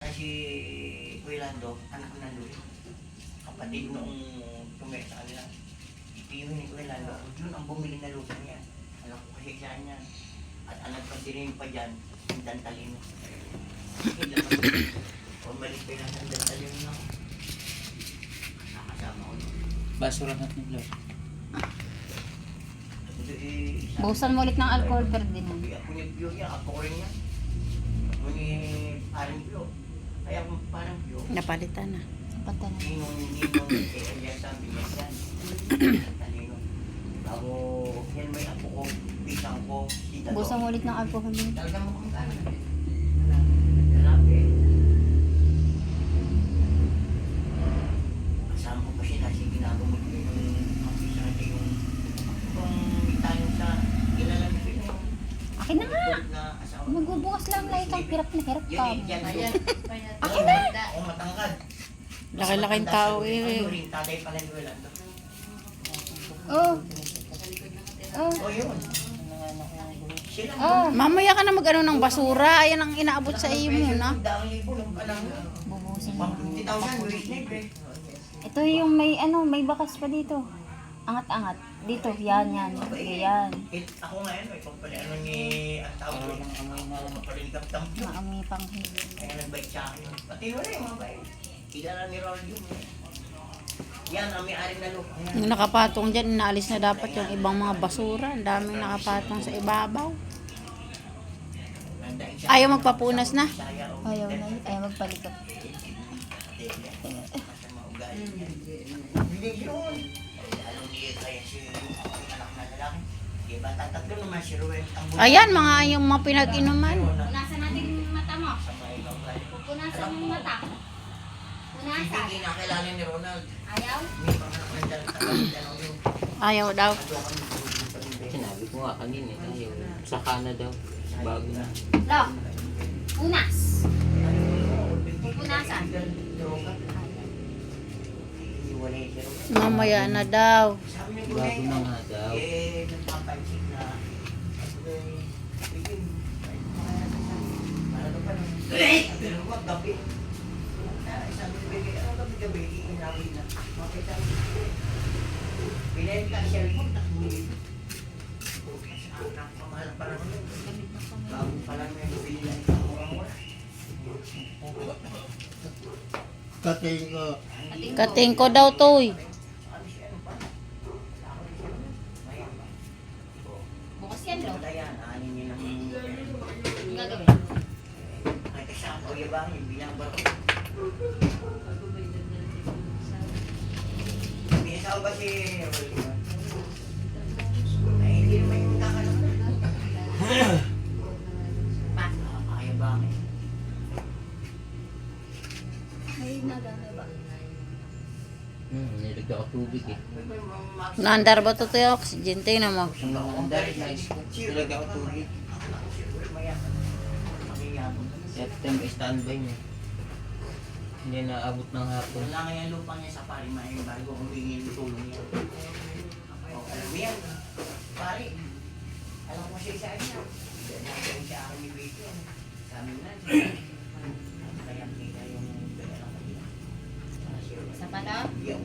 Si Kuylando, anak ng Lulu. Kapatid nung tumira sa kanila. Yung ni Kuylando, yun ang bumili na lupa niya. Alam ko kasi saan niya. At ang nagpagdirin pa dyan, yung Dantalino. Pumalik pa yung ang Dantalino na. Nakasama ko. Basura natin nila. Busan mo ulit ng alcohol Ferdinand. Ako niya Pio niya, ako rin niya. Ako ni parang Pio. Kaya kung parang Pio. Napalitan na. Patan na. Ninong, kaya sabi niya yan. Talino. Ako, yan may apo ko, pisang ko, tita to. Busan mo ulit ng alcohol. Talaga mo kung kano. Grabe. Kasama ko pa siya na siya ginagumot ko yung isa natin yung kung tayo sa ilalang na yun yung Akin na nga. na asawa. Magbubukas lang like ang hirap na hirap ka. Yan, Akin na. Ako matangkad. Laki-laking tao eh. Ano rin, tatay pala ni Rolando. Oh. Oh. O yun. Sila Oh. Mamaya ka na mag-ano ng basura. Ayan ang inaabot sa iyo muna. Daang libo nung panahon. Bubusin Pang mo. 50,000, wait na eh. Ito yung may may bakas pa dito. Angat-angat. Dito, yan. Yan. Ako ngayon, may pampali ano ni ang tawag ko. Pampaling kaptamp yun. Maamoy pang hindi. Kaya nagbike sa akin. Pati wala yung mga bayan. Kilala ni Rolando yun. Yan, ang may-aring na lupa. Yung nakapatong dyan, inaalis na dapat yung ibang mga basura. Ang daming nakapatong sa ibabaw. Ayaw magpapunas na. Ayaw na yun. Ayaw magpalikot. Hindi yun. Alam niya kaya si anak na lalaki. Di ba tatatlo naman si Ruel. Ayan, mga yung mga pinag-inuman. Punasan natin yung mata mo. Sa mga ibang klase. Punasan yung mata. Punasan. Hindi nakilala ni Ronald. Ayaw? May panganak ng dalawang yung Ayaw daw. Sinabi ko nga kanina, tayo. Saka na daw. Bago na. Lo. Punas. Pupunasan. Mamaya na daw. Bago na nga daw. Eh, nagpapansik na. Ano pa nung? Pero wag gabi. Sabi ko, ano gabi-gabi, inawin na. Makita ko. Pinayin ka siya mo, nakulit. Napamahal pa naman yun. Bago pa lang may bilihan ka mura-mura. Kating ko. Kating ko daw toy. Bukas yan, Lo. Ayan, anin niya ng... Ang gagawin? Ay, kasi ang kuyabang yung bilang baro. May asawa ba si Rolando? Ay, hindi naman yung kakalang na. Kayabang eh. Ay, nagana ba? Nilagyan ko tubig eh. Naandar ba to yung oxygen? Tingnan mo. Ang dahil nilagyan ko tubig. September standby niya. Hindi na abot ng hapon. Wala nga yung lupa niya sa pari may bago humingi yung tulong niya. Alam mo yan, pari. Alam ko siya sa akin. Dahil siya akin ni Vito. Sa amin na. Kaya kita yung alam ko niya. Sa pala? Hindi ako